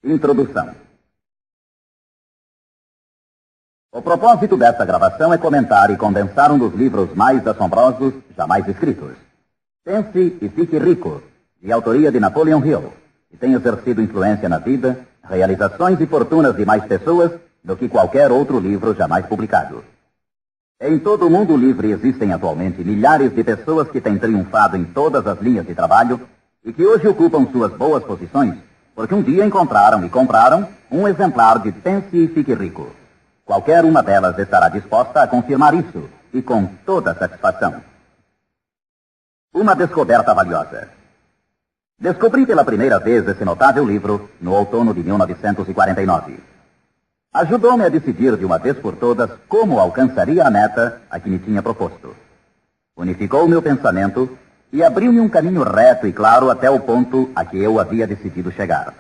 Introdução. O propósito desta gravação é comentar e condensar um dos livros mais assombrosos jamais escritos. Pense e Fique Rico, de autoria de Napoleon Hill, que tem exercido influência na vida, realizações e fortunas de mais pessoas do que qualquer outro livro jamais publicado. Em todo o mundo livre existem atualmente milhares de pessoas que têm triunfado em todas as linhas de trabalho e que hoje ocupam suas boas posições porque um dia encontraram e compraram um exemplar de Pense e Fique Rico. Qualquer uma delas estará disposta a confirmar isso, e com toda satisfação. Uma descoberta valiosa. Descobri pela primeira vez esse notável livro no outono de 1949. Ajudou-me a decidir de uma vez por todas como alcançaria a meta a que me tinha proposto. Unificou meu pensamento e abriu-me um caminho reto e claro até o ponto a que eu havia decidido chegar.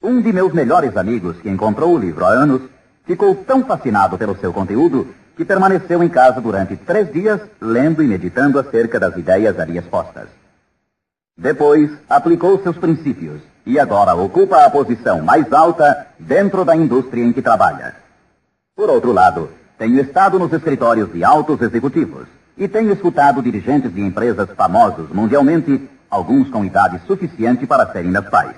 Um de meus melhores amigos, que encontrou o livro há anos, ficou tão fascinado pelo seu conteúdo que permaneceu em casa durante 3 dias, lendo e meditando acerca das ideias ali expostas. Depois, aplicou seus princípios e agora ocupa a posição mais alta dentro da indústria em que trabalha. Por outro lado, tenho estado nos escritórios de altos executivos e tenho escutado dirigentes de empresas famosos mundialmente, alguns com idade suficiente para serem meus pais.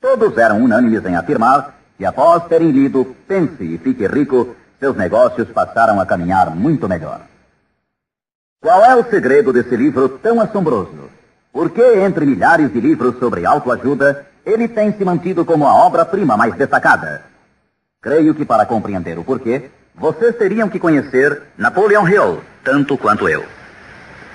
Todos eram unânimes em afirmar que após terem lido Pense e Fique Rico, seus negócios passaram a caminhar muito melhor. Qual é o segredo desse livro tão assombroso? Por que, entre milhares de livros sobre autoajuda, ele tem se mantido como a obra-prima mais destacada? Creio que para compreender o porquê, vocês teriam que conhecer Napoleon Hill, tanto quanto eu.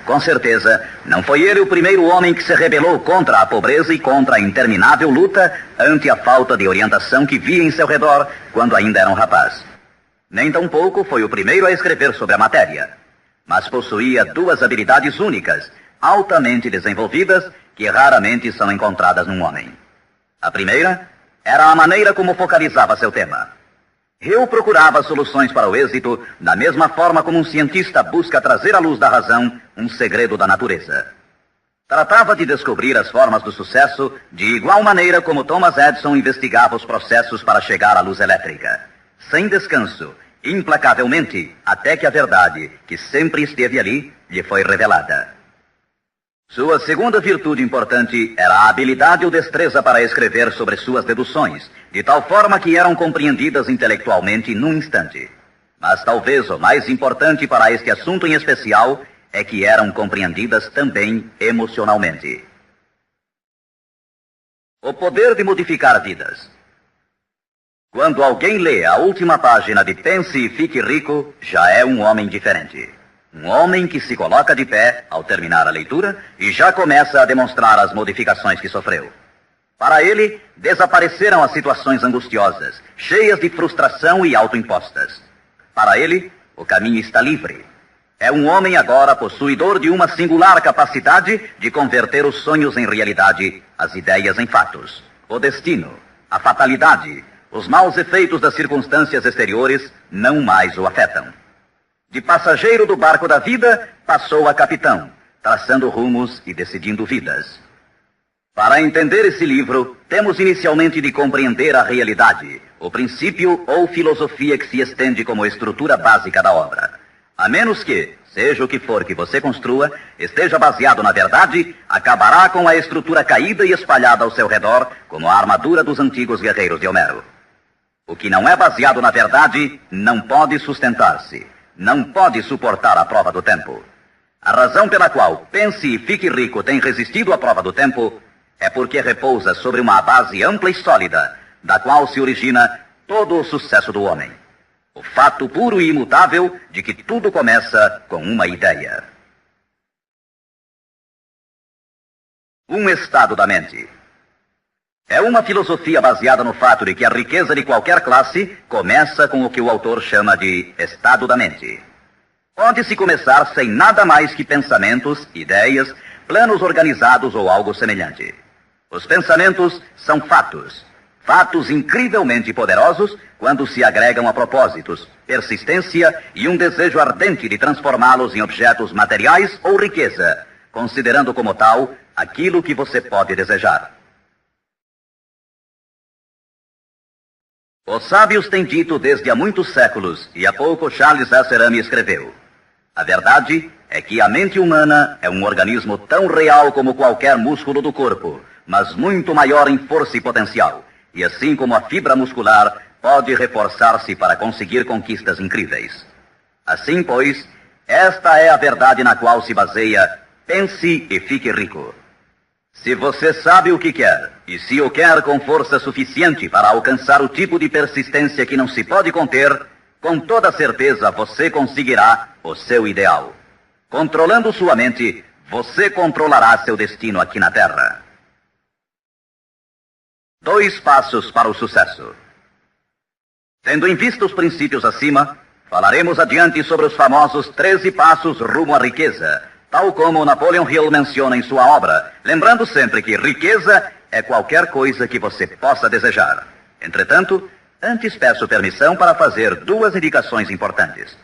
Com certeza, não foi ele o primeiro homem que se rebelou contra a pobreza e contra a interminável luta ante a falta de orientação que via em seu redor quando ainda era um rapaz. Nem tampouco foi o primeiro a escrever sobre a matéria, mas possuía 2 habilidades únicas, altamente desenvolvidas, que raramente são encontradas num homem. A primeira era a maneira como focalizava seu tema. Hill procurava soluções para o êxito da mesma forma como um cientista busca trazer à luz da razão um segredo da natureza. Tratava de descobrir as formas do sucesso de igual maneira como Thomas Edison investigava os processos para chegar à luz elétrica, sem descanso, implacavelmente, até que a verdade, que sempre esteve ali, lhe foi revelada. Sua segunda virtude importante era a habilidade ou destreza para escrever sobre suas deduções, de tal forma que eram compreendidas intelectualmente num instante. Mas talvez o mais importante para este assunto em especial é que eram compreendidas também emocionalmente. O poder de modificar vidas. Quando alguém lê a última página de Pense e Fique Rico, já é um homem diferente. Um homem que se coloca de pé ao terminar a leitura e já começa a demonstrar as modificações que sofreu. Para ele, desapareceram as situações angustiosas, cheias de frustração e autoimpostas. Para ele, o caminho está livre. É um homem agora possuidor de uma singular capacidade de converter os sonhos em realidade, as ideias em fatos. O destino, a fatalidade, os maus efeitos das circunstâncias exteriores não mais o afetam. De passageiro do barco da vida, passou a capitão, traçando rumos e decidindo vidas. Para entender esse livro, temos inicialmente de compreender a realidade, o princípio ou filosofia que se estende como estrutura básica da obra. A menos que, seja o que for que você construa, esteja baseado na verdade, acabará com a estrutura caída e espalhada ao seu redor, como a armadura dos antigos guerreiros de Homero. O que não é baseado na verdade não pode sustentar-se. Não pode suportar a prova do tempo. A razão pela qual Pense e Fique Rico tem resistido à prova do tempo é porque repousa sobre uma base ampla e sólida, da qual se origina todo o sucesso do homem. O fato puro e imutável de que tudo começa com uma ideia. Um estado da mente. É uma filosofia baseada no fato de que a riqueza de qualquer classe começa com o que o autor chama de estado da mente. Pode-se começar sem nada mais que pensamentos, ideias, planos organizados ou algo semelhante. Os pensamentos são fatos. Fatos incrivelmente poderosos quando se agregam a propósitos, persistência e um desejo ardente de transformá-los em objetos materiais ou riqueza, considerando como tal aquilo que você pode desejar. Os sábios têm dito desde há muitos séculos, e há pouco Charles Asserami escreveu: a verdade é que a mente humana é um organismo tão real como qualquer músculo do corpo, mas muito maior em força e potencial, e assim como a fibra muscular pode reforçar-se para conseguir conquistas incríveis. Assim, pois, esta é a verdade na qual se baseia Pense e Fique Rico. Se você sabe o que quer, e se o quer com força suficiente para alcançar o tipo de persistência que não se pode conter, com toda certeza você conseguirá o seu ideal. Controlando sua mente, você controlará seu destino aqui na Terra. 2 passos para o sucesso. Tendo em vista os princípios acima, falaremos adiante sobre os famosos 13 passos rumo à riqueza, tal como Napoleon Hill menciona em sua obra, lembrando sempre que riqueza é qualquer coisa que você possa desejar. Entretanto, antes peço permissão para fazer 2 indicações importantes.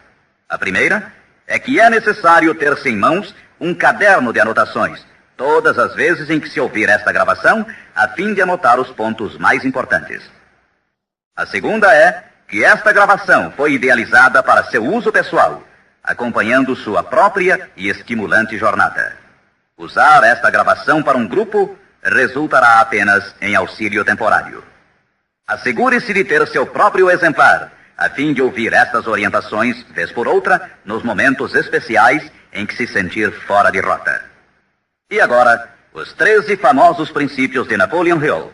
A primeira é que é necessário ter-se em mãos um caderno de anotações, todas as vezes em que se ouvir esta gravação, a fim de anotar os pontos mais importantes. A segunda é que esta gravação foi idealizada para seu uso pessoal, acompanhando sua própria e estimulante jornada. Usar esta gravação para um grupo resultará apenas em auxílio temporário. Assegure-se de ter seu próprio exemplar, a fim de ouvir estas orientações, vez por outra, nos momentos especiais em que se sentir fora de rota. E agora, os 13 famosos princípios de Napoleon Hill.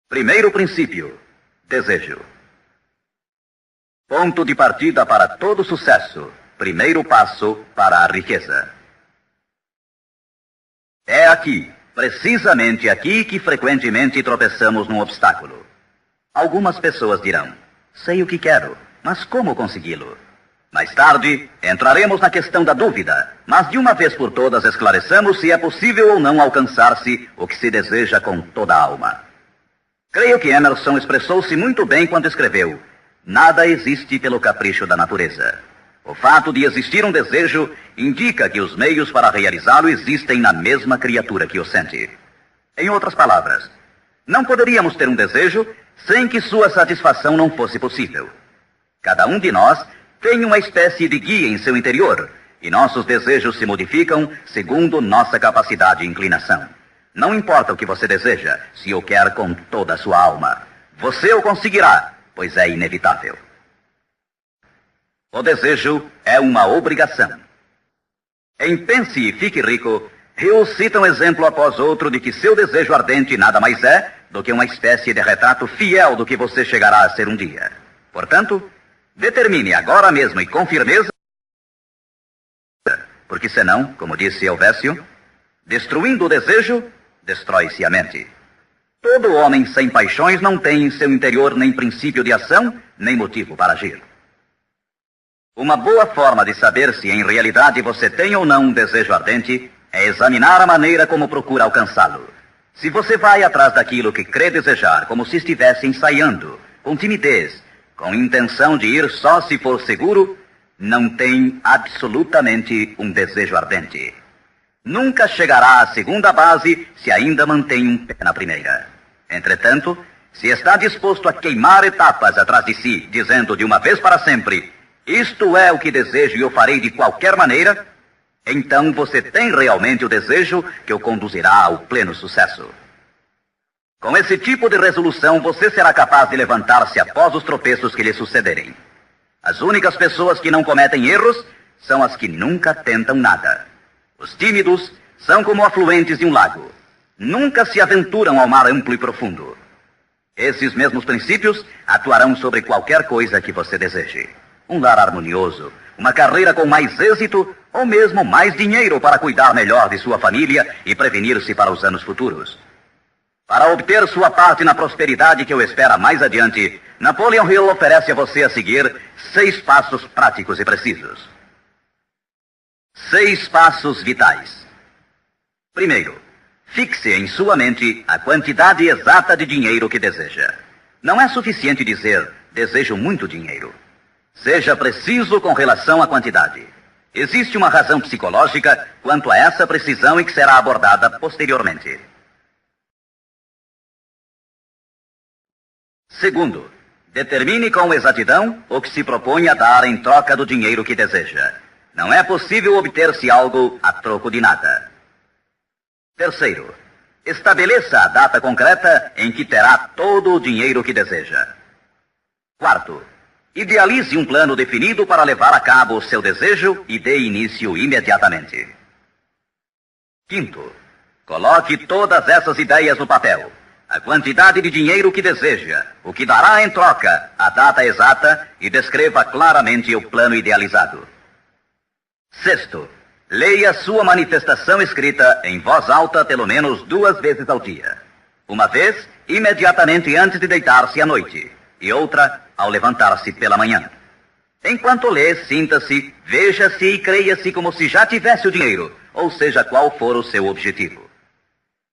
Primeiro princípio: desejo. Ponto de partida para todo sucesso. Primeiro passo para a riqueza. É aqui, precisamente aqui, que frequentemente tropeçamos num obstáculo. Algumas pessoas dirão: sei o que quero, mas como consegui-lo? Mais tarde, entraremos na questão da dúvida, mas de uma vez por todas esclareçamos se é possível ou não alcançar-se o que se deseja com toda a alma. Creio que Emerson expressou-se muito bem quando escreveu: nada existe pelo capricho da natureza. O fato de existir um desejo indica que os meios para realizá-lo existem na mesma criatura que o sente. Em outras palavras, não poderíamos ter um desejo sem que sua satisfação não fosse possível. Cada um de nós tem uma espécie de guia em seu interior, e nossos desejos se modificam segundo nossa capacidade e inclinação. Não importa o que você deseja, se o quer com toda a sua alma. Você o conseguirá, pois é inevitável. O desejo é uma obrigação. Em Pense e Fique Rico, Hill cita um exemplo após outro de que seu desejo ardente nada mais é do que uma espécie de retrato fiel do que você chegará a ser um dia. Portanto, determine agora mesmo e com firmeza, porque senão, como disse Helvécio, destruindo o desejo, destrói-se a mente. Todo homem sem paixões não tem em seu interior nem princípio de ação, nem motivo para agir. Uma boa forma de saber se em realidade você tem ou não um desejo ardente é examinar a maneira como procura alcançá-lo. Se você vai atrás daquilo que crê desejar como se estivesse ensaiando, com timidez, com intenção de ir só se for seguro, não tem absolutamente um desejo ardente. Nunca chegará à segunda base se ainda mantém um pé na primeira. Entretanto, se está disposto a queimar etapas atrás de si, dizendo de uma vez para sempre: isto é o que desejo e o farei de qualquer maneira, então você tem realmente o desejo que o conduzirá ao pleno sucesso. Com esse tipo de resolução, você será capaz de levantar-se após os tropeços que lhe sucederem. As únicas pessoas que não cometem erros são as que nunca tentam nada. Os tímidos são como afluentes de um lago. Nunca se aventuram ao mar amplo e profundo. Esses mesmos princípios atuarão sobre qualquer coisa que você deseje. Um lar harmonioso, uma carreira com mais êxito ou mesmo mais dinheiro para cuidar melhor de sua família e prevenir-se para os anos futuros. Para obter sua parte na prosperidade que o espera mais adiante, Napoleon Hill oferece a você a seguir 6 passos práticos e precisos. 6 passos vitais. Primeiro, fixe em sua mente a quantidade exata de dinheiro que deseja. Não é suficiente dizer: desejo muito dinheiro. Seja preciso com relação à quantidade. Existe uma razão psicológica quanto a essa precisão e que será abordada posteriormente. Segundo, determine com exatidão o que se propõe a dar em troca do dinheiro que deseja. Não é possível obter-se algo a troco de nada. Terceiro, estabeleça a data concreta em que terá todo o dinheiro que deseja. Quarto, idealize um plano definido para levar a cabo o seu desejo e dê início imediatamente. Quinto, coloque todas essas ideias no papel. A quantidade de dinheiro que deseja, o que dará em troca, a data exata e descreva claramente o plano idealizado. Sexto, leia sua manifestação escrita em voz alta pelo menos 2 vezes ao dia. Uma vez, imediatamente antes de deitar-se à noite, e outra, ao levantar-se pela manhã. Enquanto lê, sinta-se, veja-se e creia-se como se já tivesse o dinheiro, ou seja, qual for o seu objetivo.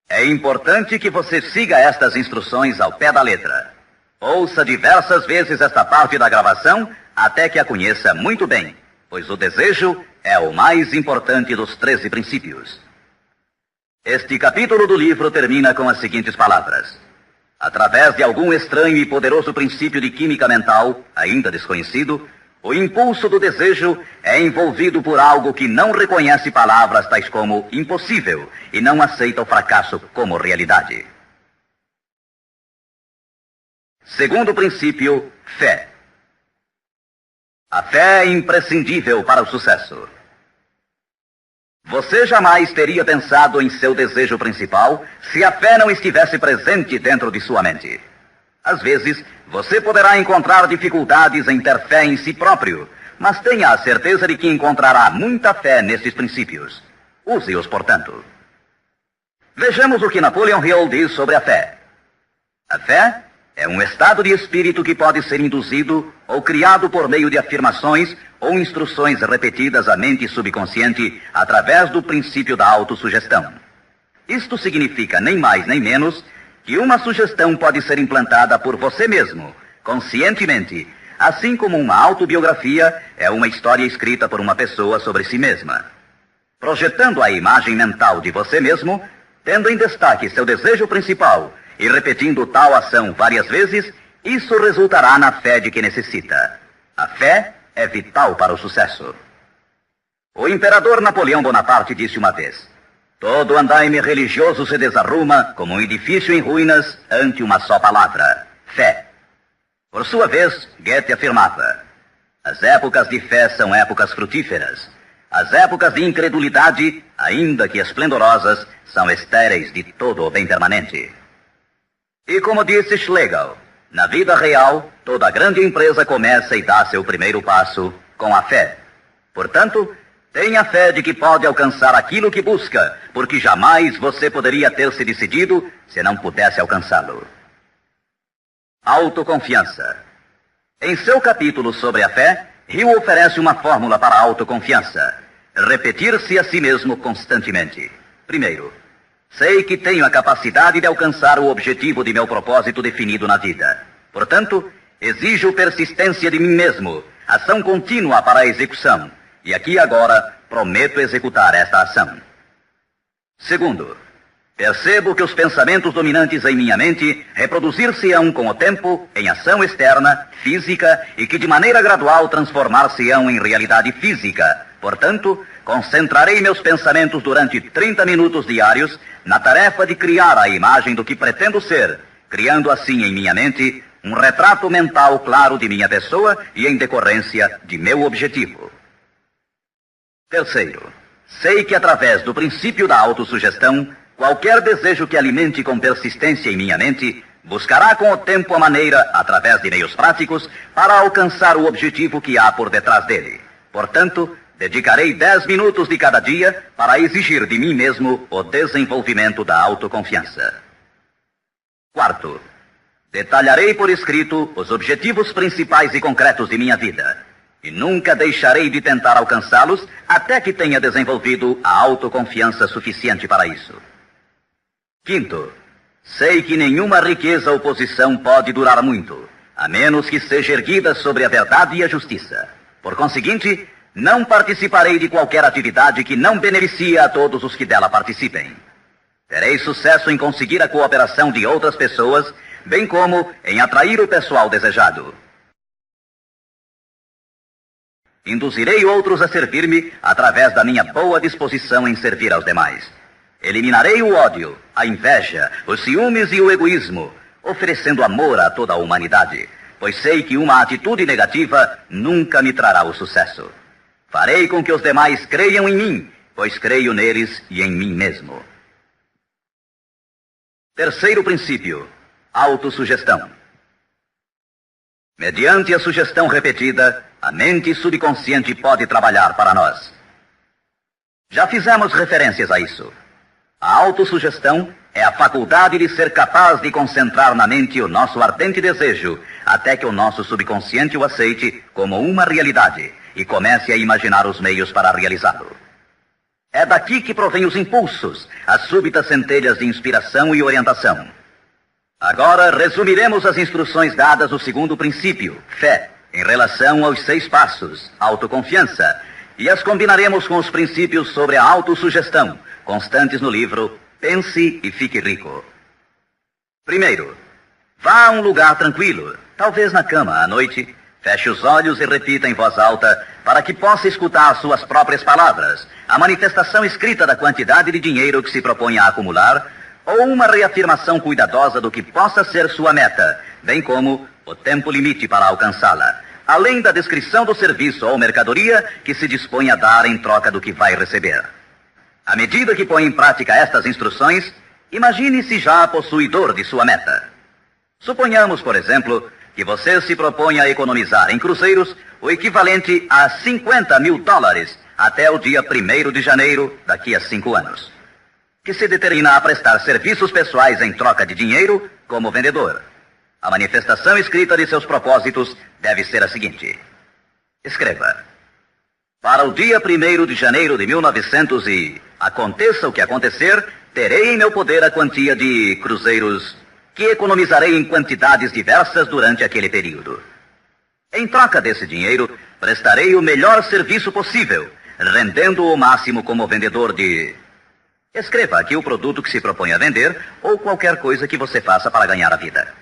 É importante que você siga estas instruções ao pé da letra. Ouça diversas vezes esta parte da gravação até que a conheça muito bem, pois o desejo é o mais importante dos 13 princípios. Este capítulo do livro termina com as seguintes palavras. Através de algum estranho e poderoso princípio de química mental, ainda desconhecido, o impulso do desejo é envolvido por algo que não reconhece palavras tais como impossível e não aceita o fracasso como realidade. Segundo princípio, fé. A fé é imprescindível para o sucesso. Você jamais teria pensado em seu desejo principal se a fé não estivesse presente dentro de sua mente. Às vezes, você poderá encontrar dificuldades em ter fé em si próprio, mas tenha a certeza de que encontrará muita fé nesses princípios. Use-os, portanto. Vejamos o que Napoleon Hill diz sobre a fé. A fé é um estado de espírito que pode ser induzido ou criado por meio de afirmações ou instruções repetidas à mente subconsciente através do princípio da autossugestão. Isto significa nem mais nem menos que uma sugestão pode ser implantada por você mesmo, conscientemente, assim como uma autobiografia é uma história escrita por uma pessoa sobre si mesma. Projetando a imagem mental de você mesmo, tendo em destaque seu desejo principal e repetindo tal ação várias vezes, isso resultará na fé de que necessita. A fé é vital para o sucesso. O imperador Napoleão Bonaparte disse uma vez: todo andaime religioso se desarruma como um edifício em ruínas ante uma só palavra: fé. Por sua vez, Goethe afirmava: as épocas de fé são épocas frutíferas. As épocas de incredulidade, ainda que esplendorosas, são estéreis de todo o bem permanente. E como disse Schlegel, na vida real, toda grande empresa começa e dá seu primeiro passo com a fé. Portanto, tenha fé de que pode alcançar aquilo que busca, porque jamais você poderia ter se decidido se não pudesse alcançá-lo. Autoconfiança. Em seu capítulo sobre a fé, Hill oferece uma fórmula para a autoconfiança: repetir-se a si mesmo constantemente. Primeiro, sei que tenho a capacidade de alcançar o objetivo de meu propósito definido na vida. Portanto, exijo persistência de mim mesmo, ação contínua para a execução. E aqui agora prometo executar esta ação. Segundo, percebo que os pensamentos dominantes em minha mente reproduzir-se-ão com o tempo em ação externa, física, e que de maneira gradual transformar-se-ão em realidade física. Portanto, concentrarei meus pensamentos durante 30 minutos diários na tarefa de criar a imagem do que pretendo ser, criando assim em minha mente um retrato mental claro de minha pessoa e em decorrência de meu objetivo. Terceiro, sei que através do princípio da autossugestão, qualquer desejo que alimente com persistência em minha mente buscará com o tempo a maneira, através de meios práticos, para alcançar o objetivo que há por detrás dele. Portanto, dedicarei 10 minutos de cada dia para exigir de mim mesmo o desenvolvimento da autoconfiança. Quarto, detalharei por escrito os objetivos principais e concretos de minha vida, e nunca deixarei de tentar alcançá-los até que tenha desenvolvido a autoconfiança suficiente para isso. Quinto, sei que nenhuma riqueza ou posição pode durar muito, a menos que seja erguida sobre a verdade e a justiça. Por conseguinte, não participarei de qualquer atividade que não beneficie a todos os que dela participem. Terei sucesso em conseguir a cooperação de outras pessoas bem como em atrair o pessoal desejado. Induzirei outros a servir-me através da minha boa disposição em servir aos demais. Eliminarei o ódio, a inveja, os ciúmes e o egoísmo, oferecendo amor a toda a humanidade, pois sei que uma atitude negativa nunca me trará o sucesso. Farei com que os demais creiam em mim, pois creio neles e em mim mesmo. Terceiro princípio, autossugestão. Mediante a sugestão repetida, a mente subconsciente pode trabalhar para nós. Já fizemos referências a isso. A autossugestão é a faculdade de ser capaz de concentrar na mente o nosso ardente desejo, até que o nosso subconsciente o aceite como uma realidade e comece a imaginar os meios para realizá-lo. É daqui que provém os impulsos, as súbitas centelhas de inspiração e orientação. Agora resumiremos as instruções dadas no segundo princípio, fé, em relação aos 6 passos, autoconfiança, e as combinaremos com os princípios sobre a autossugestão, constantes no livro Pense e Fique Rico. Primeiro, vá a um lugar tranquilo, talvez na cama à noite, feche os olhos e repita em voz alta para que possa escutar suas próprias palavras, a manifestação escrita da quantidade de dinheiro que se propõe a acumular, ou uma reafirmação cuidadosa do que possa ser sua meta, bem como o tempo limite para alcançá-la, além da descrição do serviço ou mercadoria que se dispõe a dar em troca do que vai receber. À medida que põe em prática estas instruções, imagine-se já possuidor de sua meta. Suponhamos, por exemplo, que você se propõe a economizar em cruzeiros o equivalente a $50 mil até o dia 1º de janeiro, daqui a 5 anos, que se determina a prestar serviços pessoais em troca de dinheiro como vendedor. A manifestação escrita de seus propósitos deve ser a seguinte. Escreva: para o dia 1º de janeiro de 1900 e aconteça o que acontecer, terei em meu poder a quantia de cruzeiros que economizarei em quantidades diversas durante aquele período. Em troca desse dinheiro, prestarei o melhor serviço possível, rendendo o máximo como vendedor de... Escreva aqui o produto que se propõe a vender ou qualquer coisa que você faça para ganhar a vida.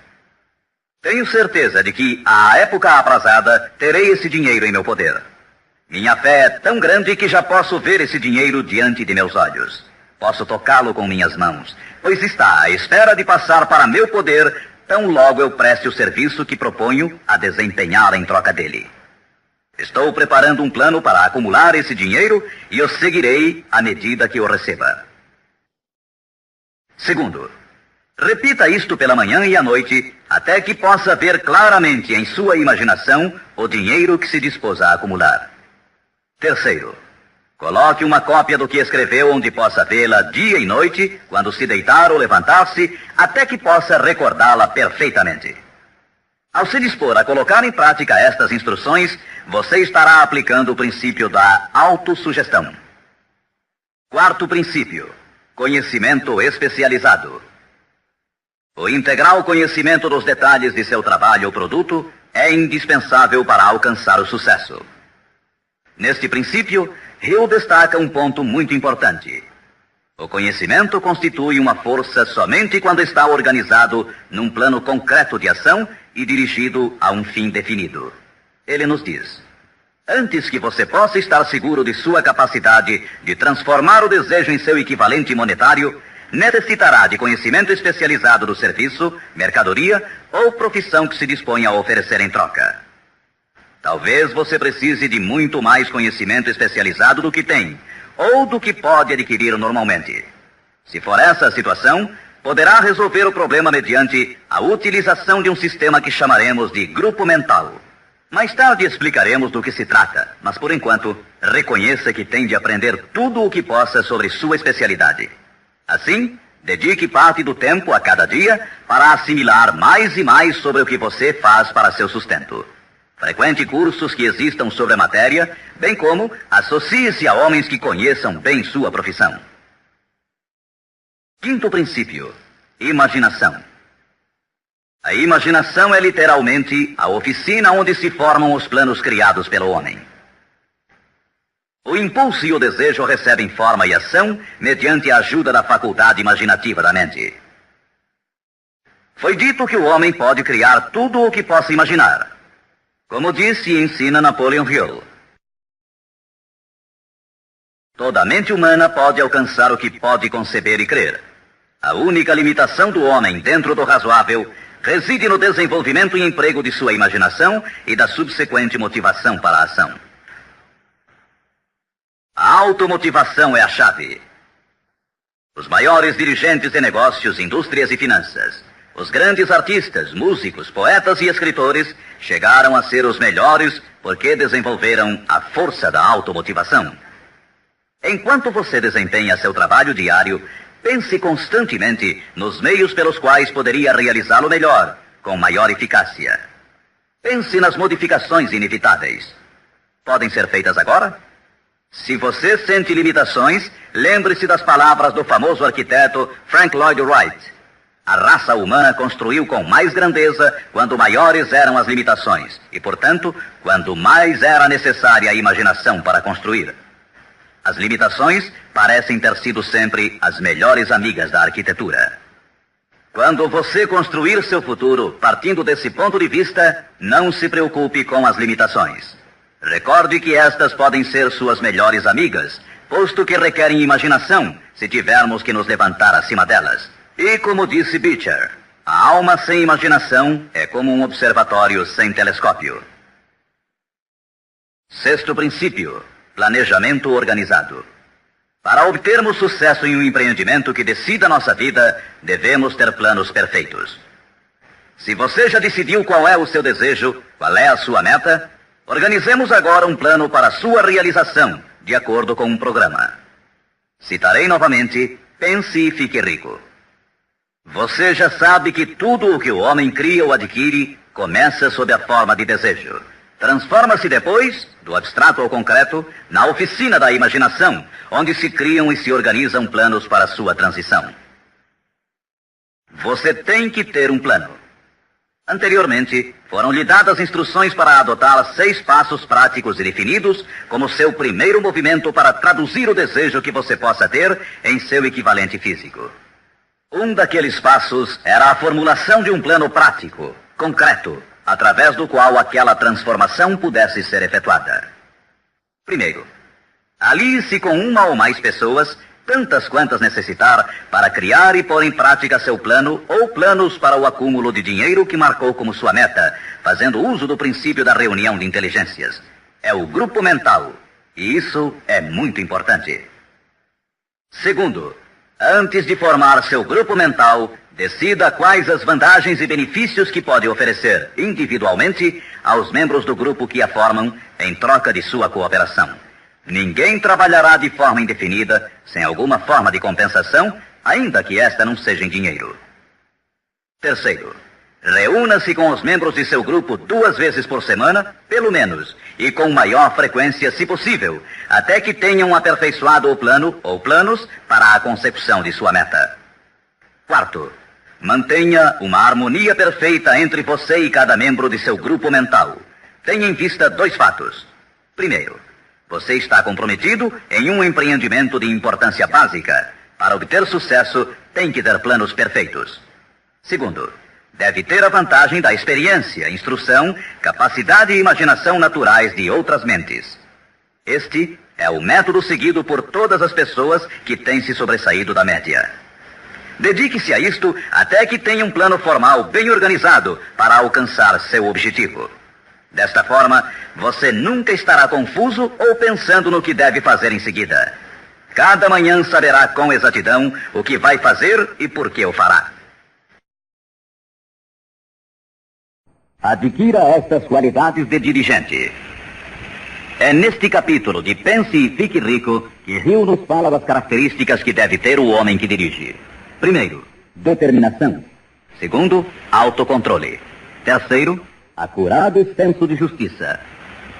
Tenho certeza de que, à época aprazada, terei esse dinheiro em meu poder. Minha fé é tão grande que já posso ver esse dinheiro diante de meus olhos. Posso tocá-lo com minhas mãos, pois está à espera de passar para meu poder, tão logo eu preste o serviço que proponho a desempenhar em troca dele. Estou preparando um plano para acumular esse dinheiro e eu seguirei à medida que o receba. Segundo, repita isto pela manhã e à noite, até que possa ver claramente em sua imaginação o dinheiro que se dispôs a acumular. Terceiro, coloque uma cópia do que escreveu onde possa vê-la dia e noite, quando se deitar ou levantar-se, até que possa recordá-la perfeitamente. Ao se dispor a colocar em prática estas instruções, você estará aplicando o princípio da autossugestão. Quarto princípio, conhecimento especializado. O integral conhecimento dos detalhes de seu trabalho ou produto é indispensável para alcançar o sucesso. Neste princípio, Hill destaca um ponto muito importante. O conhecimento constitui uma força somente quando está organizado num plano concreto de ação e dirigido a um fim definido. Ele nos diz: antes que você possa estar seguro de sua capacidade de transformar o desejo em seu equivalente monetário, necessitará de conhecimento especializado do serviço, mercadoria ou profissão que se dispõe a oferecer em troca. Talvez você precise de muito mais conhecimento especializado do que tem, ou do que pode adquirir normalmente. Se for essa a situação, poderá resolver o problema mediante a utilização de um sistema que chamaremos de grupo mental. Mais tarde explicaremos do que se trata, mas por enquanto, reconheça que tem de aprender tudo o que possa sobre sua especialidade. Assim, dedique parte do tempo a cada dia para assimilar mais e mais sobre o que você faz para seu sustento. Frequente cursos que existam sobre a matéria, bem como associe-se a homens que conheçam bem sua profissão. Quinto princípio, imaginação. A imaginação é literalmente a oficina onde se formam os planos criados pelo homem. O impulso e o desejo recebem forma e ação mediante a ajuda da faculdade imaginativa da mente. Foi dito que o homem pode criar tudo o que possa imaginar. Como disse e ensina Napoleon Hill. Toda mente humana pode alcançar o que pode conceber e crer. A única limitação do homem dentro do razoável reside no desenvolvimento e emprego de sua imaginação e da subsequente motivação para a ação. A automotivação é a chave. Os maiores dirigentes de negócios, indústrias e finanças, os grandes artistas, músicos, poetas e escritores chegaram a ser os melhores porque desenvolveram a força da automotivação. Enquanto você desempenha seu trabalho diário, pense constantemente nos meios pelos quais poderia realizá-lo melhor, com maior eficácia. Pense nas modificações inevitáveis. Podem ser feitas agora? Se você sente limitações, lembre-se das palavras do famoso arquiteto Frank Lloyd Wright. A raça humana construiu com mais grandeza quando maiores eram as limitações e, portanto, quando mais era necessária a imaginação para construir. As limitações parecem ter sido sempre as melhores amigas da arquitetura. Quando você construir seu futuro partindo desse ponto de vista, não se preocupe com as limitações. Recorde que estas podem ser suas melhores amigas, posto que requerem imaginação se tivermos que nos levantar acima delas. E como disse Beecher, a alma sem imaginação é como um observatório sem telescópio. Sexto princípio: planejamento organizado. Para obtermos sucesso em um empreendimento que decida nossa vida, devemos ter planos perfeitos. Se você já decidiu qual é o seu desejo, qual é a sua meta, organizemos agora um plano para sua realização, de acordo com um programa. Citarei novamente: pense e fique rico. Você já sabe que tudo o que o homem cria ou adquire começa sob a forma de desejo. Transforma-se depois, do abstrato ao concreto, na oficina da imaginação, onde se criam e se organizam planos para sua transição. Você tem que ter um plano. Anteriormente, foram-lhe dadas instruções para adotar 6 passos práticos e definidos como seu primeiro movimento para traduzir o desejo que você possa ter em seu equivalente físico. Um daqueles passos era a formulação de um plano prático, concreto, através do qual aquela transformação pudesse ser efetuada. Primeiro, alie-se com uma ou mais pessoas, tantas quantas necessitar, para criar e pôr em prática seu plano ou planos para o acúmulo de dinheiro que marcou como sua meta, fazendo uso do princípio da reunião de inteligências. É o grupo mental, e isso é muito importante. Segundo, antes de formar seu grupo mental, decida quais as vantagens e benefícios que pode oferecer individualmente aos membros do grupo que a formam em troca de sua cooperação. Ninguém trabalhará de forma indefinida, sem alguma forma de compensação, ainda que esta não seja em dinheiro. Terceiro, reúna-se com os membros de seu grupo 2 vezes por semana, pelo menos, e com maior frequência, se possível, até que tenham aperfeiçoado o plano ou planos para a concepção de sua meta. Quarto, mantenha uma harmonia perfeita entre você e cada membro de seu grupo mental. Tenha em vista 2 fatos. Primeiro, você está comprometido em um empreendimento de importância básica. Para obter sucesso, tem que ter planos perfeitos. Segundo, deve ter a vantagem da experiência, instrução, capacidade e imaginação naturais de outras mentes. Este é o método seguido por todas as pessoas que têm se sobressaído da média. Dedique-se a isto até que tenha um plano formal bem organizado para alcançar seu objetivo. Desta forma, você nunca estará confuso ou pensando no que deve fazer em seguida. Cada manhã saberá com exatidão o que vai fazer e por que o fará. Adquira estas qualidades de dirigente. É neste capítulo de Pense e Fique Rico que Hill nos fala das características que deve ter o homem que dirige. Primeiro, determinação. Segundo, autocontrole. Terceiro, acurado senso de justiça.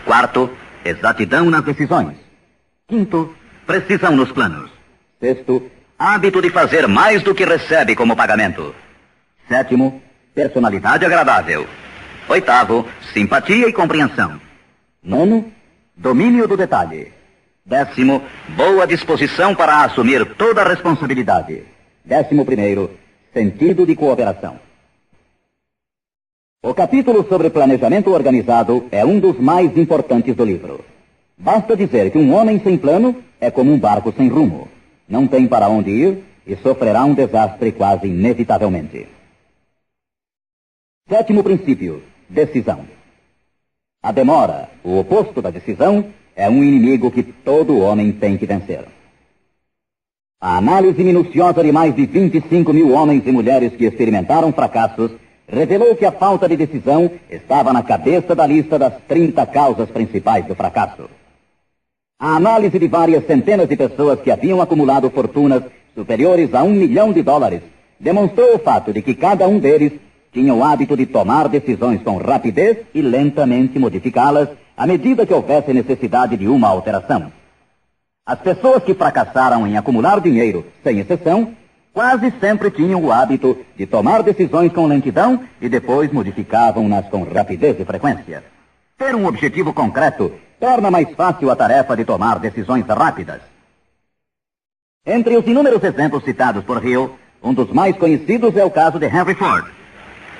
Quarto, exatidão nas decisões. Quinto, precisão nos planos. Sexto, hábito de fazer mais do que recebe como pagamento. Sétimo, personalidade agradável. Oitavo, simpatia e compreensão. Nono, domínio do detalhe. Décimo, boa disposição para assumir toda a responsabilidade. 11º, sentido de cooperação. O capítulo sobre planejamento organizado é um dos mais importantes do livro. Basta dizer que um homem sem plano é como um barco sem rumo. Não tem para onde ir e sofrerá um desastre quase inevitavelmente. Sétimo princípio: decisão. A demora, o oposto da decisão, é um inimigo que todo homem tem que vencer. A análise minuciosa de mais de 25 mil homens e mulheres que experimentaram fracassos revelou que a falta de decisão estava na cabeça da lista das 30 causas principais do fracasso. A análise de várias centenas de pessoas que haviam acumulado fortunas superiores a $1 milhão demonstrou o fato de que cada um deles tinha o hábito de tomar decisões com rapidez e lentamente modificá-las à medida que houvesse necessidade de uma alteração. As pessoas que fracassaram em acumular dinheiro, sem exceção, quase sempre tinham o hábito de tomar decisões com lentidão e depois modificavam-nas com rapidez e frequência. Ter um objetivo concreto torna mais fácil a tarefa de tomar decisões rápidas. Entre os inúmeros exemplos citados por Hill, um dos mais conhecidos é o caso de Henry Ford.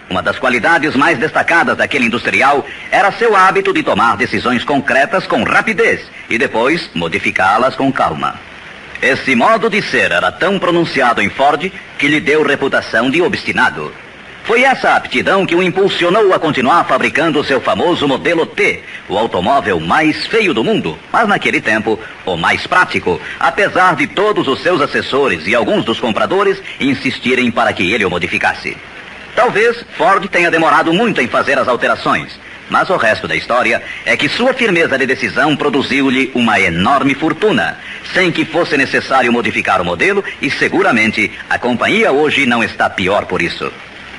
Uma das qualidades mais destacadas daquele industrial era seu hábito de tomar decisões concretas com rapidez e depois modificá-las com calma. Esse modo de ser era tão pronunciado em Ford que lhe deu reputação de obstinado. Foi essa aptidão que o impulsionou a continuar fabricando seu famoso modelo T, o automóvel mais feio do mundo, mas naquele tempo o mais prático, apesar de todos os seus assessores e alguns dos compradores insistirem para que ele o modificasse. Talvez Ford tenha demorado muito em fazer as alterações, mas o resto da história é que sua firmeza de decisão produziu-lhe uma enorme fortuna, sem que fosse necessário modificar o modelo, e seguramente a companhia hoje não está pior por isso.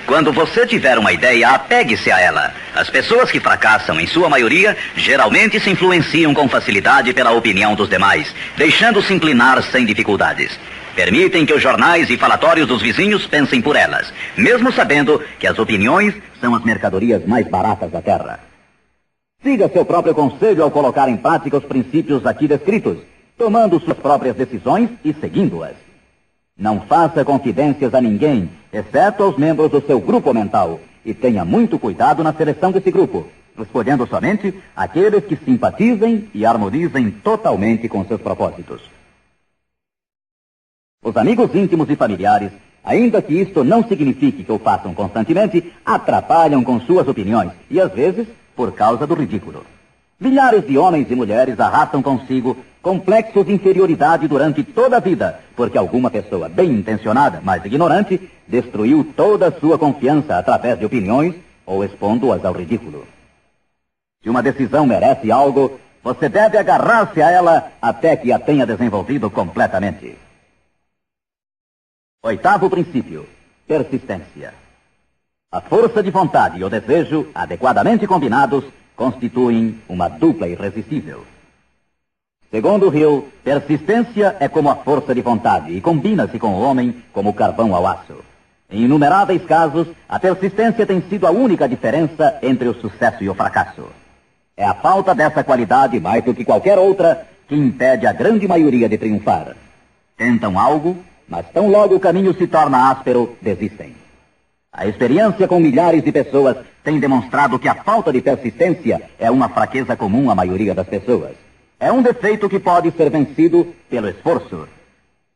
Quando você tiver uma ideia, apegue-se a ela. As pessoas que fracassam, em sua maioria, geralmente se influenciam com facilidade pela opinião dos demais, deixando-se inclinar sem dificuldades. Permitem que os jornais e falatórios dos vizinhos pensem por elas, mesmo sabendo que as opiniões são as mercadorias mais baratas da terra. Siga seu próprio conselho ao colocar em prática os princípios aqui descritos, tomando suas próprias decisões e seguindo-as. Não faça confidências a ninguém, exceto aos membros do seu grupo mental, e tenha muito cuidado na seleção desse grupo, escolhendo somente aqueles que simpatizem e harmonizem totalmente com seus propósitos. Os amigos íntimos e familiares, ainda que isto não signifique que o façam constantemente, atrapalham com suas opiniões, e às vezes por causa do ridículo. Milhares de homens e mulheres arrastam consigo complexos de inferioridade durante toda a vida, porque alguma pessoa bem intencionada, mas ignorante, destruiu toda a sua confiança através de opiniões ou expondo-as ao ridículo. Se uma decisão merece algo, você deve agarrar-se a ela até que a tenha desenvolvido completamente. Oitavo princípio: persistência. A força de vontade e o desejo, adequadamente combinados, constituem uma dupla irresistível. Segundo Hill, persistência é como a força de vontade e combina-se com o homem como o carvão ao aço. Em inumeráveis casos, a persistência tem sido a única diferença entre o sucesso e o fracasso. É a falta dessa qualidade, mais do que qualquer outra, que impede a grande maioria de triunfar. Tentam algo, mas tão logo o caminho se torna áspero, desistem. A experiência com milhares de pessoas tem demonstrado que a falta de persistência é uma fraqueza comum à maioria das pessoas. É um defeito que pode ser vencido pelo esforço.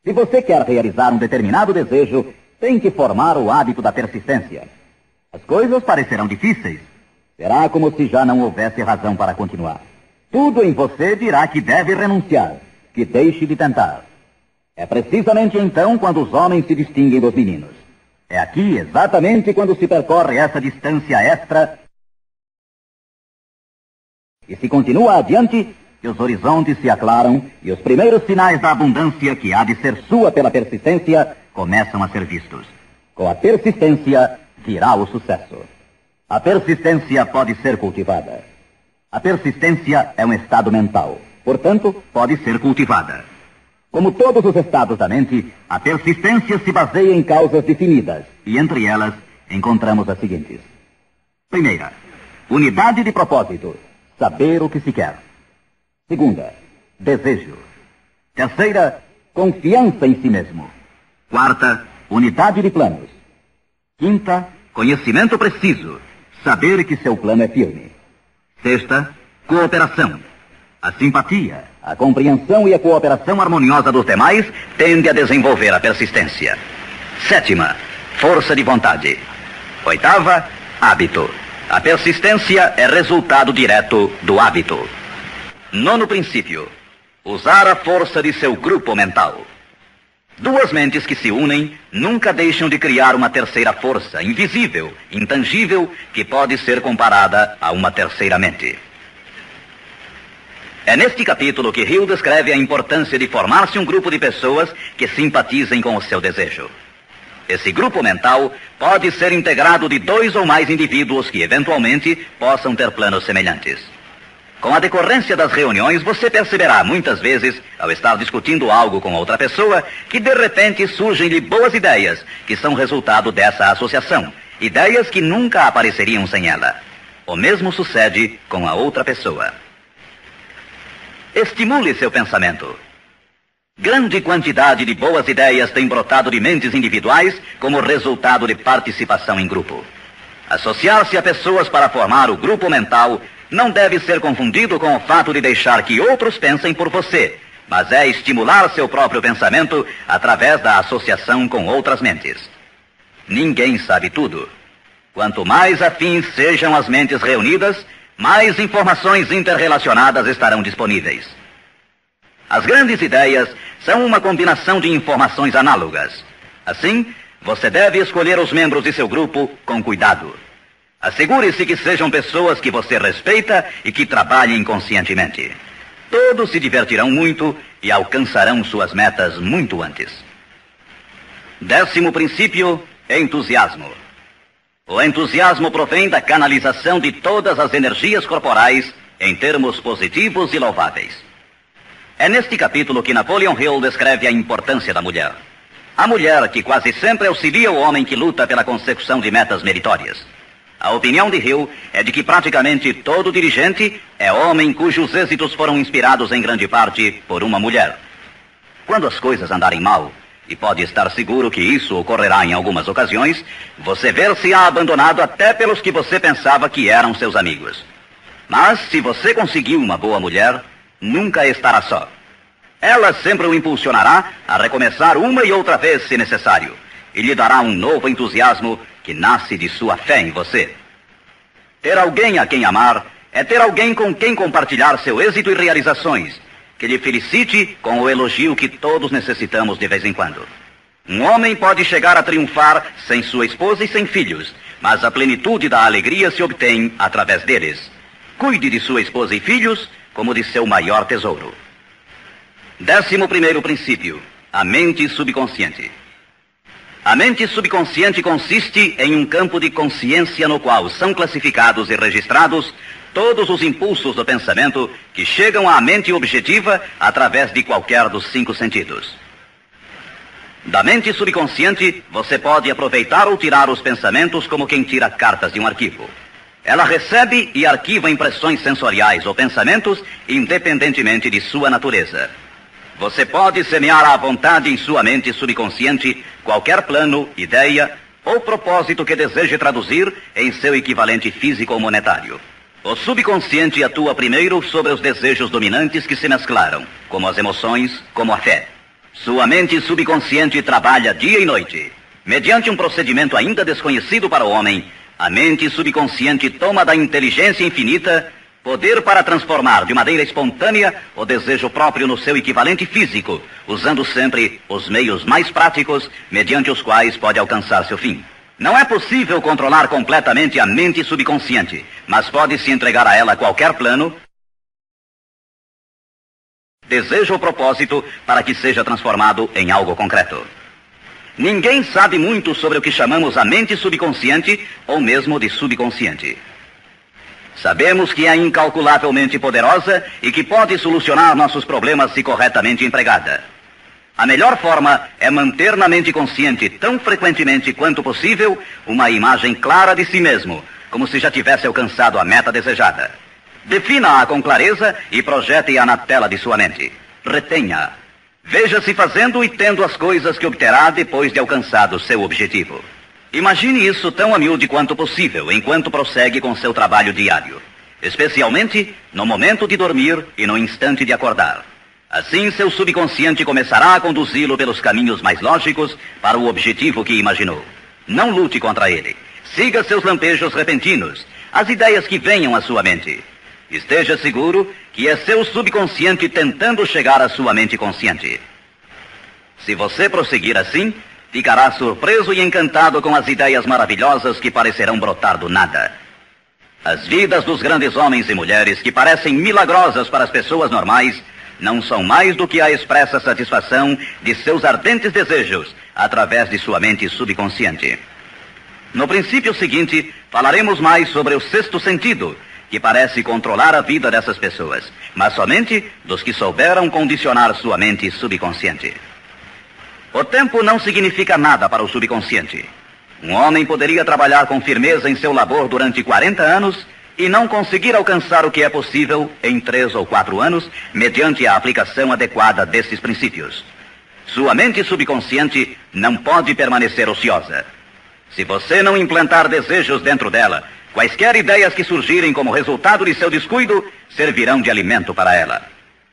Se você quer realizar um determinado desejo, tem que formar o hábito da persistência. As coisas parecerão difíceis. Será como se já não houvesse razão para continuar. Tudo em você dirá que deve renunciar, que deixe de tentar. É precisamente então quando os homens se distinguem dos meninos. É aqui, exatamente quando se percorre essa distância extra e se continua adiante, que os horizontes se aclaram e os primeiros sinais da abundância que há de ser sua pela persistência começam a ser vistos. Com a persistência virá o sucesso. A persistência pode ser cultivada. A persistência é um estado mental, portanto, pode ser cultivada. Como todos os estados da mente, a persistência se baseia em causas definidas, e entre elas encontramos as seguintes. Primeira, unidade de propósito, saber o que se quer. Segunda, desejo. Terceira, confiança em si mesmo. Quarta, unidade de planos. Quinta, conhecimento preciso. saber que seu plano é firme. Sexta, cooperação. A simpatia, a compreensão e a cooperação harmoniosa dos demais tende a desenvolver a persistência. Sétima, força de vontade. Oitava, hábito. A persistência é resultado direto do hábito. Nono princípio, usar a força de seu grupo mental. Duas mentes que se unem nunca deixam de criar uma terceira força, invisível, intangível, que pode ser comparada a uma terceira mente. É neste capítulo que Hill descreve a importância de formar-se um grupo de pessoas que simpatizem com o seu desejo. Esse grupo mental pode ser integrado de 2 ou mais indivíduos que, eventualmente, possam ter planos semelhantes. Com a decorrência das reuniões, você perceberá muitas vezes, ao estar discutindo algo com outra pessoa, que de repente surgem-lhe boas ideias, que são resultado dessa associação. Ideias que nunca apareceriam sem ela. O mesmo sucede com a outra pessoa. Estimule seu pensamento. Grande quantidade de boas ideias tem brotado de mentes individuais como resultado de participação em grupo. Associar-se a pessoas para formar o grupo mental não deve ser confundido com o fato de deixar que outros pensem por você, mas é estimular seu próprio pensamento através da associação com outras mentes. Ninguém sabe tudo. Quanto mais afins sejam as mentes reunidas, mais informações interrelacionadas estarão disponíveis. As grandes ideias são uma combinação de informações análogas. Assim, você deve escolher os membros de seu grupo com cuidado. Assegure-se que sejam pessoas que você respeita e que trabalhem conscientemente. Todos se divertirão muito e alcançarão suas metas muito antes. 10º princípio, entusiasmo. O entusiasmo provém da canalização de todas as energias corporais em termos positivos e louváveis. É neste capítulo que Napoleon Hill descreve a importância da mulher. A mulher que quase sempre auxilia o homem que luta pela consecução de metas meritórias. A opinião de Hill é de que praticamente todo dirigente é homem cujos êxitos foram inspirados em grande parte por uma mulher. Quando as coisas andarem mal, e pode estar seguro que isso ocorrerá em algumas ocasiões, você ver-se-á abandonado até pelos que você pensava que eram seus amigos. Mas se você conseguiu uma boa mulher, nunca estará só. Ela sempre o impulsionará a recomeçar uma e outra vez se necessário, e lhe dará um novo entusiasmo que nasce de sua fé em você. Ter alguém a quem amar é ter alguém com quem compartilhar seu êxito e realizações, que lhe felicite com o elogio que todos necessitamos de vez em quando. Um homem pode chegar a triunfar sem sua esposa e sem filhos, mas a plenitude da alegria se obtém através deles. Cuide de sua esposa e filhos como de seu maior tesouro. 11º princípio, a mente subconsciente. A mente subconsciente consiste em um campo de consciência no qual são classificados e registrados todos os impulsos do pensamento que chegam à mente objetiva através de qualquer dos 5 sentidos. Da mente subconsciente, você pode aproveitar ou tirar os pensamentos como quem tira cartas de um arquivo. Ela recebe e arquiva impressões sensoriais ou pensamentos independentemente de sua natureza. Você pode semear à vontade em sua mente subconsciente qualquer plano, ideia ou propósito que deseje traduzir em seu equivalente físico ou monetário. O subconsciente atua primeiro sobre os desejos dominantes que se mesclaram, como as emoções, como a fé. Sua mente subconsciente trabalha dia e noite. Mediante um procedimento ainda desconhecido para o homem, a mente subconsciente toma da inteligência infinita poder para transformar de maneira espontânea o desejo próprio no seu equivalente físico, usando sempre os meios mais práticos mediante os quais pode alcançar seu fim. Não é possível controlar completamente a mente subconsciente, mas pode-se entregar a ela qualquer plano, desejo ou propósito para que seja transformado em algo concreto. Ninguém sabe muito sobre o que chamamos a mente subconsciente ou mesmo de subconsciente. Sabemos que é incalculavelmente poderosa e que pode solucionar nossos problemas se corretamente empregada. A melhor forma é manter na mente consciente, tão frequentemente quanto possível, uma imagem clara de si mesmo, como se já tivesse alcançado a meta desejada. Defina-a com clareza e projete-a na tela de sua mente. Retenha-a. Veja-se fazendo e tendo as coisas que obterá depois de alcançado seu objetivo. Imagine isso tão a miúde quanto possível enquanto prossegue com seu trabalho diário, especialmente no momento de dormir e no instante de acordar. Assim, seu subconsciente começará a conduzi-lo pelos caminhos mais lógicos para o objetivo que imaginou. Não lute contra ele. Siga seus lampejos repentinos, as ideias que venham à sua mente. Esteja seguro que é seu subconsciente tentando chegar à sua mente consciente. Se você prosseguir assim, ficará surpreso e encantado com as ideias maravilhosas que parecerão brotar do nada. As vidas dos grandes homens e mulheres que parecem milagrosas para as pessoas normais não são mais do que a expressa satisfação de seus ardentes desejos através de sua mente subconsciente. No princípio seguinte, falaremos mais sobre o sexto sentido, que parece controlar a vida dessas pessoas, mas somente dos que souberam condicionar sua mente subconsciente. O tempo não significa nada para o subconsciente. Um homem poderia trabalhar com firmeza em seu labor durante 40 anos e não conseguir alcançar o que é possível em 3 ou 4 anos, mediante a aplicação adequada desses princípios. Sua mente subconsciente não pode permanecer ociosa. Se você não implantar desejos dentro dela, quaisquer ideias que surgirem como resultado de seu descuido servirão de alimento para ela.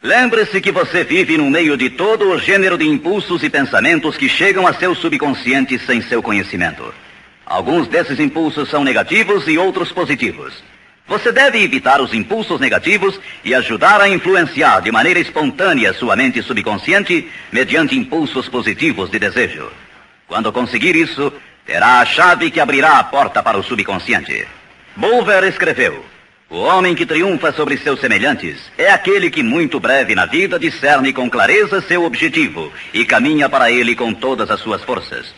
Lembre-se que você vive no meio de todo o gênero de impulsos e pensamentos que chegam a seu subconsciente sem seu conhecimento. Alguns desses impulsos são negativos e outros positivos. Você deve evitar os impulsos negativos e ajudar a influenciar de maneira espontânea sua mente subconsciente mediante impulsos positivos de desejo. Quando conseguir isso, terá a chave que abrirá a porta para o subconsciente. Bulwer escreveu: o homem que triunfa sobre seus semelhantes é aquele que muito breve na vida discerne com clareza seu objetivo e caminha para ele com todas as suas forças.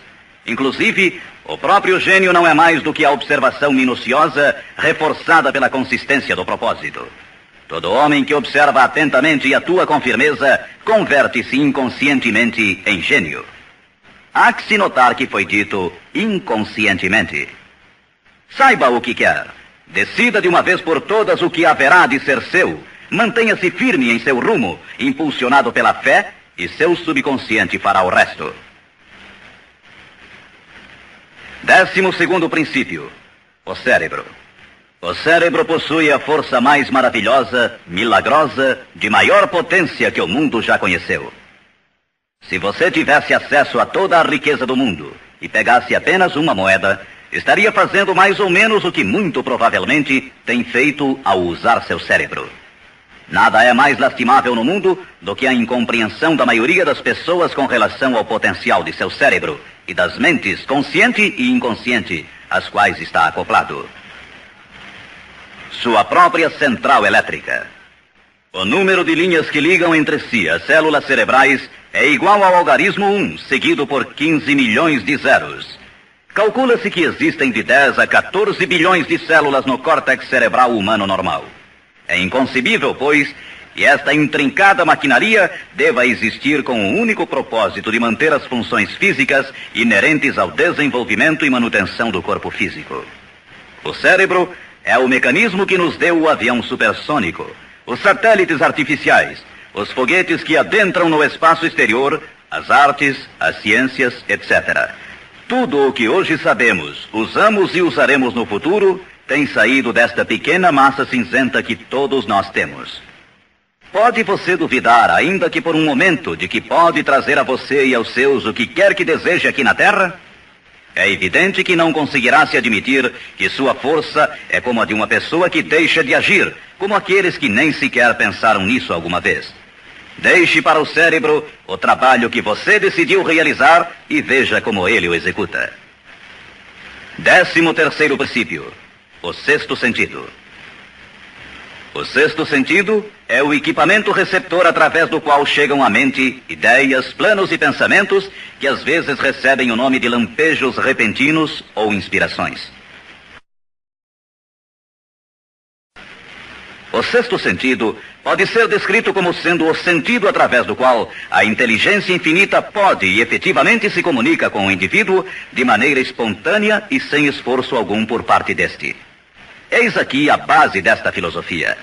Inclusive, o próprio gênio não é mais do que a observação minuciosa reforçada pela consistência do propósito. Todo homem que observa atentamente e atua com firmeza converte-se inconscientemente em gênio. Há que se notar que foi dito inconscientemente. Saiba o que quer. Decida de uma vez por todas o que haverá de ser seu. Mantenha-se firme em seu rumo, impulsionado pela fé, e seu subconsciente fará o resto. 12º princípio: o cérebro. O cérebro possui a força mais maravilhosa, milagrosa, de maior potência que o mundo já conheceu. Se você tivesse acesso a toda a riqueza do mundo e pegasse apenas uma moeda, estaria fazendo mais ou menos o que muito provavelmente tem feito ao usar seu cérebro. Nada é mais lastimável no mundo do que a incompreensão da maioria das pessoas com relação ao potencial de seu cérebro e das mentes consciente e inconsciente, às quais está acoplado. Sua própria central elétrica. O número de linhas que ligam entre si as células cerebrais é igual ao algarismo 1, seguido por 15 milhões de zeros. Calcula-se que existem de 10 a 14 bilhões de células no córtex cerebral humano normal. É inconcebível, pois, que esta intrincada maquinaria deva existir com o único propósito de manter as funções físicas inerentes ao desenvolvimento e manutenção do corpo físico. O cérebro é o mecanismo que nos deu o avião supersônico, os satélites artificiais, os foguetes que adentram no espaço exterior, as artes, as ciências, etc. Tudo o que hoje sabemos, usamos e usaremos no futuro, tem saído desta pequena massa cinzenta que todos nós temos. Pode você duvidar, ainda que por um momento, de que pode trazer a você e aos seus o que quer que deseje aqui na Terra? É evidente que não conseguirá se admitir que sua força é como a de uma pessoa que deixa de agir, como aqueles que nem sequer pensaram nisso alguma vez. Deixe para o cérebro o trabalho que você decidiu realizar e veja como ele o executa. 13º princípio: o sexto sentido. O sexto sentido é o equipamento receptor através do qual chegam à mente ideias, planos e pensamentos que às vezes recebem o nome de lampejos repentinos ou inspirações. O sexto sentido pode ser descrito como sendo o sentido através do qual a inteligência infinita pode e efetivamente se comunica com o indivíduo de maneira espontânea e sem esforço algum por parte deste. Eis aqui a base desta filosofia.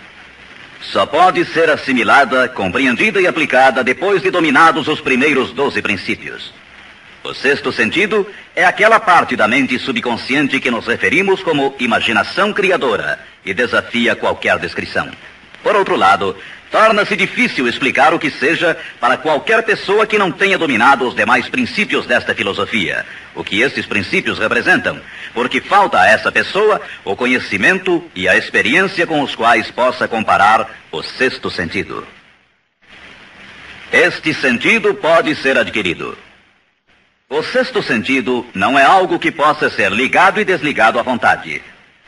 Só pode ser assimilada, compreendida e aplicada depois de dominados os primeiros 12 princípios. O sexto sentido é aquela parte da mente subconsciente que nos referimos como imaginação criadora e desafia qualquer descrição. Por outro lado, torna-se difícil explicar o que seja para qualquer pessoa que não tenha dominado os demais princípios desta filosofia, o que estes princípios representam, porque falta a essa pessoa o conhecimento e a experiência com os quais possa comparar o sexto sentido. Este sentido pode ser adquirido. O sexto sentido não é algo que possa ser ligado e desligado à vontade.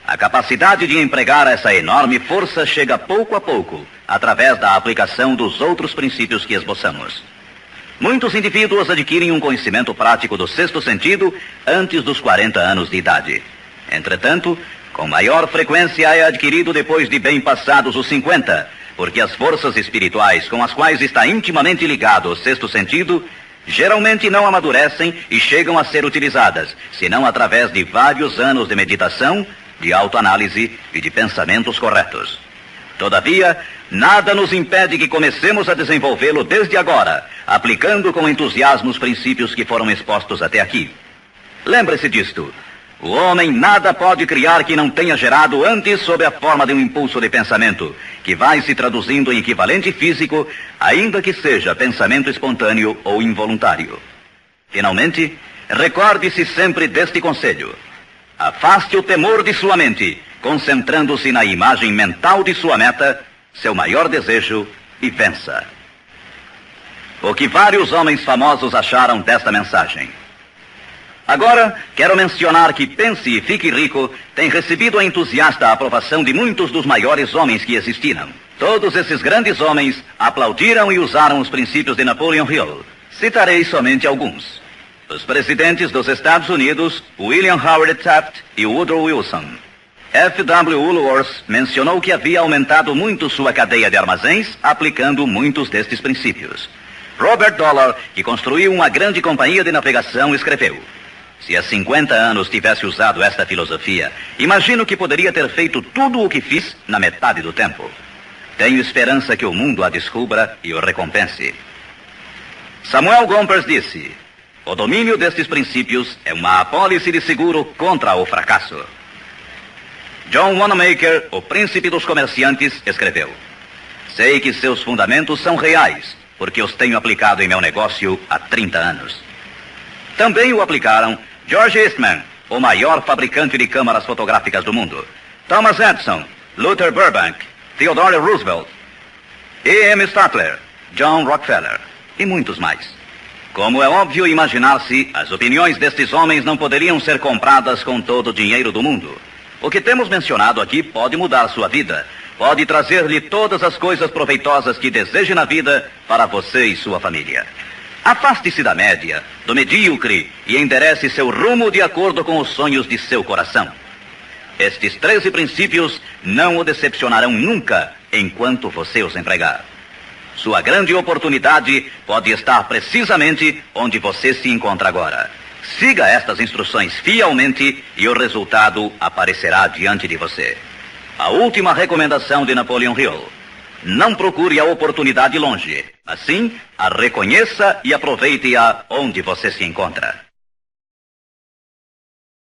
A capacidade de empregar essa enorme força chega pouco a pouco, através da aplicação dos outros princípios que esboçamos. Muitos indivíduos adquirem um conhecimento prático do sexto sentido antes dos 40 anos de idade. Entretanto, com maior frequência é adquirido depois de bem passados os 50, porque as forças espirituais com as quais está intimamente ligado o sexto sentido geralmente não amadurecem e chegam a ser utilizadas, senão através de vários anos de meditação, de autoanálise e de pensamentos corretos. Todavia, nada nos impede que comecemos a desenvolvê-lo desde agora, aplicando com entusiasmo os princípios que foram expostos até aqui. Lembre-se disto. O homem nada pode criar que não tenha gerado antes sob a forma de um impulso de pensamento, que vai se traduzindo em equivalente físico, ainda que seja pensamento espontâneo ou involuntário. Finalmente, recorde-se sempre deste conselho. Afaste o temor de sua mente, concentrando-se na imagem mental de sua meta, seu maior desejo, e vença. O que vários homens famosos acharam desta mensagem? Agora, quero mencionar que Pense e Fique Rico tem recebido a entusiasta aprovação de muitos dos maiores homens que existiram. Todos esses grandes homens aplaudiram e usaram os princípios de Napoleon Hill. Citarei somente alguns. Os presidentes dos Estados Unidos, William Howard Taft e Woodrow Wilson. F. W. Woolworth mencionou que havia aumentado muito sua cadeia de armazéns, aplicando muitos destes princípios. Robert Dollar, que construiu uma grande companhia de navegação, escreveu: se há 50 anos tivesse usado esta filosofia, imagino que poderia ter feito tudo o que fiz na metade do tempo. Tenho esperança que o mundo a descubra e o recompense. Samuel Gompers disse: o domínio destes princípios é uma apólice de seguro contra o fracasso. John Wanamaker, o príncipe dos comerciantes, escreveu: sei que seus fundamentos são reais, porque os tenho aplicado em meu negócio há 30 anos. Também o aplicaram George Eastman, o maior fabricante de câmaras fotográficas do mundo, Thomas Edison, Luther Burbank, Theodore Roosevelt, E.M. Statler, John Rockefeller e muitos mais. Como é óbvio imaginar-se, as opiniões destes homens não poderiam ser compradas com todo o dinheiro do mundo. O que temos mencionado aqui pode mudar sua vida, pode trazer-lhe todas as coisas proveitosas que deseje na vida para você e sua família. Afaste-se da média, do medíocre e enderece seu rumo de acordo com os sonhos de seu coração. Estes 13 princípios não o decepcionarão nunca enquanto você os empregar. Sua grande oportunidade pode estar precisamente onde você se encontra agora. Siga estas instruções fielmente e o resultado aparecerá diante de você. A última recomendação de Napoleon Hill: não procure a oportunidade longe. Assim, a reconheça e aproveite-a onde você se encontra.